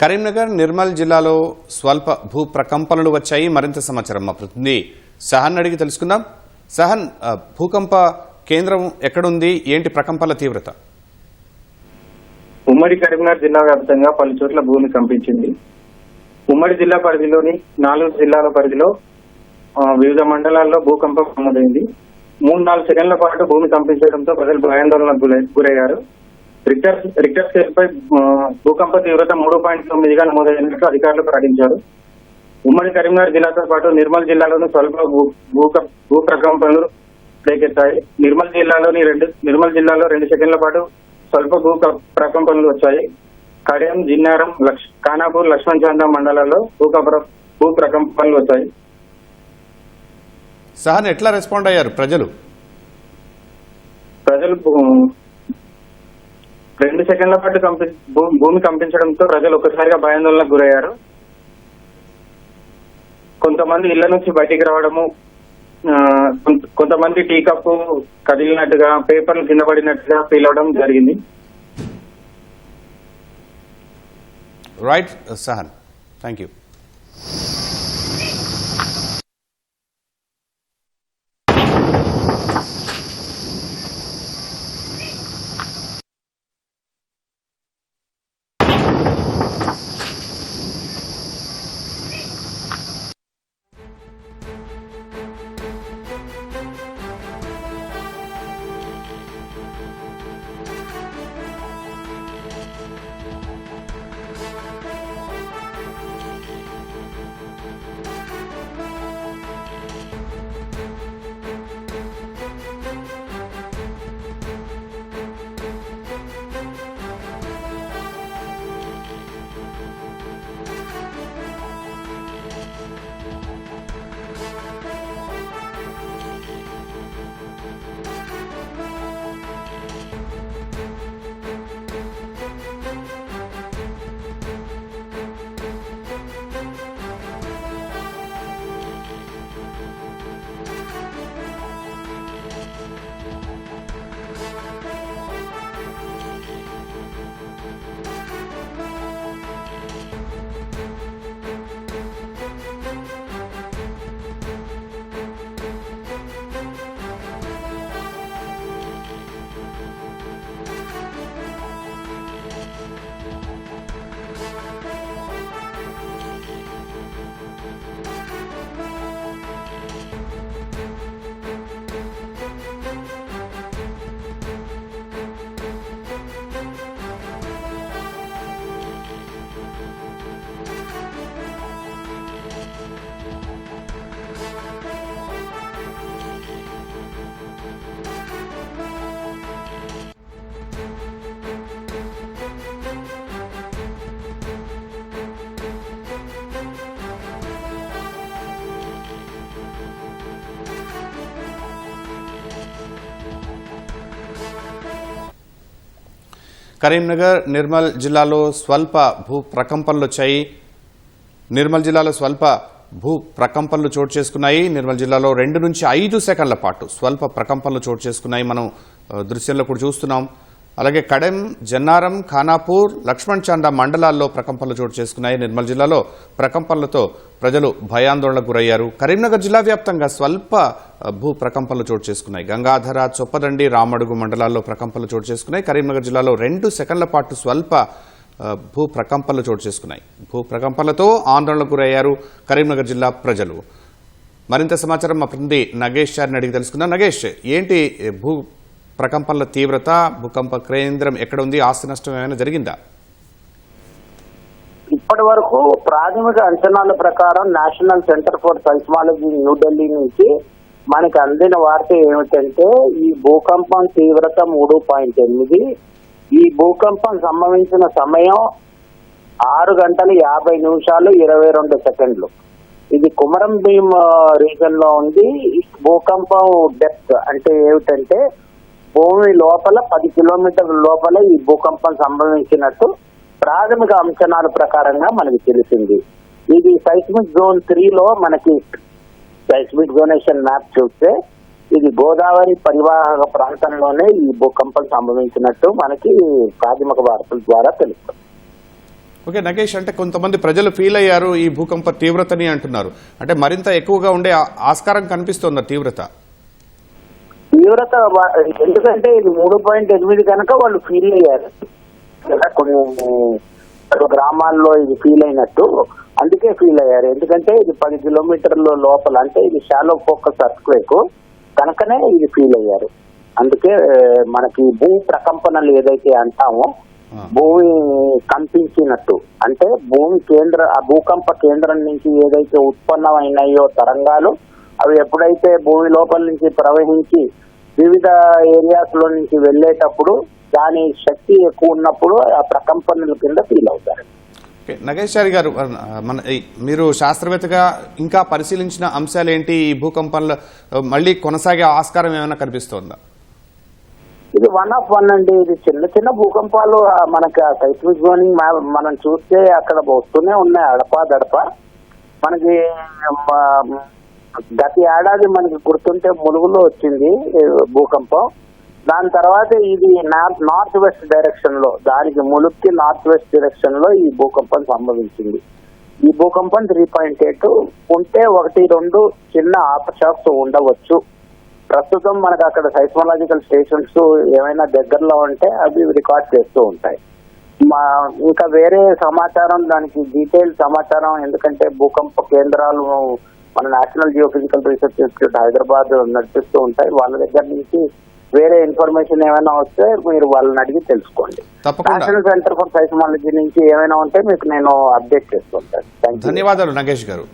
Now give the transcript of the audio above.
కరీంనగర్, నిర్మల్ జిల్లాలో స్వల్ప భూ ప్రకంపనలు వచ్చాయి. మరింత సమాచారం మా ప్రతినిధి సహన్ అడిగి తెలుసుకుందాం. సహన్, భూకంప కేంద్రం ఎక్కడుంది, ఏంటి ప్రకంపనల తీవ్రత? ఉమ్మడి కరీంనగర్ జిల్లా వ్యాప్తంగా పలు చోట్ల భూమి కంపించింది. ఉమ్మడి జిల్లా పరిధిలోని 4 జిల్లాల పరిధిలో వివిధ మండలాల్లో భూకంపం నమోదైంది. 3-4 సెకండ్ల పాటు భూమి కంపించడంతో ప్రజలు భయాందోళనకు గురయ్యారు. రిక్టర్ స్కేల్ పై భూకంప తీవ్రత 3.9గా నమోదైనట్లు అధికారులు ప్రకటించారు. ఉమ్మడి కరీంనగర్ జిల్లాతో పాటు నిర్మల్ జిల్లాలోని స్వల్ప భూ ప్రకంపనలు రేకెత్తాయి. నిర్మల్ జిల్లాలో 2 సెకండ్ల పాటు స్వల్ప భూ ప్రకంపనలు వచ్చాయి. కడెం, జిన్నారం, ఖానాపూర్, లక్ష్మణ్ చాందా మండలాల్లో భూ ప్రకంపనలు వచ్చాయి. సహన్, ఎట్లా రెస్పాండ్ అయ్యారు ప్రజలు? 2 సెకండ్ల పాటు భూమి కంపించడంతో ప్రజలు ఒక్కసారిగా భయాందోళనకు గురయ్యారు. కొంతమంది ఇళ్ల నుంచి బయటికి రావడము, కొంతమంది టీ కప్పు కదిలినట్టుగా, పేపర్లు కింద పడినట్టుగా ఫీల్ అవడం జరిగింది. Right Sahan, thank you. Karimnagar, Nirmal జిల్లాలో స్వల్ప భూ ప్రకంపనలు వచ్చాయి. నిర్మల్ జిల్లాలో స్వల్ప భూ ప్రకంపనలు చోటు చేసుకున్నాయి. నిర్మల్ జిల్లాలో 2 నుంచి 5 సెకండ్ల పాటు స్వల్ప ప్రకంపనలు చోటు చేసుకున్నాయి. మనం దృశ్యంలో కూడా చూస్తున్నాం. అలాగే కడెం, జన్నారం, ఖానాపూర్, లక్ష్మణ్ చాందా మండలాల్లో ప్రకంపనలు చోటు చేసుకున్నాయి. నిర్మల్ జిల్లాలో ప్రకంపనలతో ప్రజలు భయాందోళనకు గురయ్యారు. కరీంనగర్ జిల్లా వ్యాప్తంగా స్వల్ప భూ ప్రకంపనలు చోటు చేసుకున్నాయి. గంగాధర, చొప్పదండి, రామడుగు మండలాల్లో ప్రకంపనలు చోటు చేసుకున్నాయి. కరీంనగర్ జిల్లాలో 2 సెకండ్ల పాటు స్వల్ప భూ ప్రకంపనలు చోటు చేసుకున్నాయి. భూ ప్రకంపనలతో ఆందోళనకు గురయ్యారు కరీంనగర్ జిల్లా ప్రజలు. మరింత సమాచారం మా ప్రతినిధి నగేష్ గారిని అడిగి తెలుసుకుందాం. నగేష్, ఏంటి భూ ప్రకంపనల తీవ్రత? భూకంప కేంద్రం ఎక్కడ ఉంది? ఆస్తి నష్టం ఏమైనా జరిగిందా? ఇప్పటి వరకు ప్రాథమిక అంచనాల ప్రకారం నేషనల్ సెంటర్ ఫర్ సైస్మాలజీ న్యూఢిల్లీ నుంచి మనకి అందిన వార్త ఏమిటంటే ఈ భూకంపం తీవ్రత 3.8. ఈ భూకంపం సంభవించిన సమయం 6:50 ఇది కుమరం భీం రీజన్ లో ఉంది. ఈ భూకంపం డెప్త్ అంటే ఏమిటంటే భూమి లోపల 10 కిలోమీటర్ల లోపల ఈ భూకంపం సంభవించినట్టు ప్రాథమిక అంచనాల ప్రకారంగా మనకి తెలిసింది. ఇది సైస్మిక్ జోన్ 3లో మనకి సైస్మిక్ జోనేషన్ మ్యాప్ చూస్తే ఇది గోదావరి పరివాహక ప్రాంతంలోనే ఈ భూకంపం సంభవించినట్టు మనకి ప్రాథమిక వార్తల ద్వారా తెలుస్తుంది. ఓకే నగేష్, అంటే కొంతమంది ప్రజలు ఫీల్ అయ్యారు ఈ భూకంప తీవ్రతని అంటున్నారు. అంటే మరింత ఎక్కువగా ఉండే ఆస్కారం కనిపిస్తోందా తీవ్రత? తీవ్రత ఎందుకంటే ఇది 3.8 కనుక వాళ్ళు ఫీల్ అయ్యారు కొన్ని గ్రామాల్లో ఇది ఫీల్ అయినట్టు, అందుకే ఫీల్ అయ్యారు. ఎందుకంటే ఇది 10 కిలోమీటర్ల లోపల, అంటే ఇది షాలో ఫోకస్ ఎర్త్క్వేక్ కనుకనే ఇది ఫీల్ అయ్యారు. అందుకే మనకి భూ ప్రకంపనలు ఏదైతే అంటామో భూమి కంపించినట్టు, అంటే ఆ భూకంప కేంద్రం నుంచి ఏదైతే ఉత్పన్నమైనాయో తరంగాలు అవి ఎప్పుడైతే భూమి లోపల నుంచి ప్రవహించి వివిధ ఏరియాస్ లో నుంచి వెళ్ళేటప్పుడు దాని శక్తి ఎక్కువ ఉన్నప్పుడు ఆ ప్రకంపనల కింద ఫీల్ అవుతారు. నగేష్ చారి గారు, మీరు శాస్త్రవేత్తగా ఇంకా పరిశీలించిన అంశాలు ఏంటి? ఈ భూకంపంలో మళ్ళీ కొనసాగే ఆస్కారం ఏమైనా కనిపిస్తోందా? ఇది 1 of 1 అండి. ఇది చిన్న చిన్న భూకంపాలు మనకి సైస్మిక్ జోనింగ్ మనం చూస్తే అక్కడ వస్తూనే ఉన్నాయి అడప. మనకి గత ఏడాది మనకి గుర్తుంటే ములుగులో వచ్చింది భూకంపం. దాని తర్వాత ఇది నార్త్ వెస్ట్ డైరెక్షన్ లో, దానికి ములుగుకి నార్త్ వెస్ట్ డైరెక్షన్ లో ఈ భూకంపం సంభవించింది. ఈ భూకంపం 3.8 ఉంటే 1-2 చిన్న ఆఫ్టర్ షాక్స్ ఉండవచ్చు. ప్రస్తుతం మనకు అక్కడ సైస్మోలాజికల్ స్టేషన్స్ ఏమైనా దగ్గరలో ఉంటే అవి రికార్డ్ చేస్తూ ఉంటాయి. ఇంకా వేరే సమాచారం, దానికి డీటెయిల్ సమాచారం, ఎందుకంటే భూకంప కేంద్రాలు మన national geophysical research institute Hyderabad నడిపిస్తూ ఉంటాయి. వాళ్ళ దగ్గర నుంచి వేరే ఇన్ఫర్మేషన్ ఏమైనా వస్తే మీరు వాళ్ళని అడిగి తెలుసుకోండి. నేషనల్ సెంటర్ ఫర్ సైస్మాలజీ నుంచి ఏమైనా ఉంటే మీకు నేను అప్డేట్ చేస్తుంటాను. ధన్యవాదాలు నగేష్ గారు.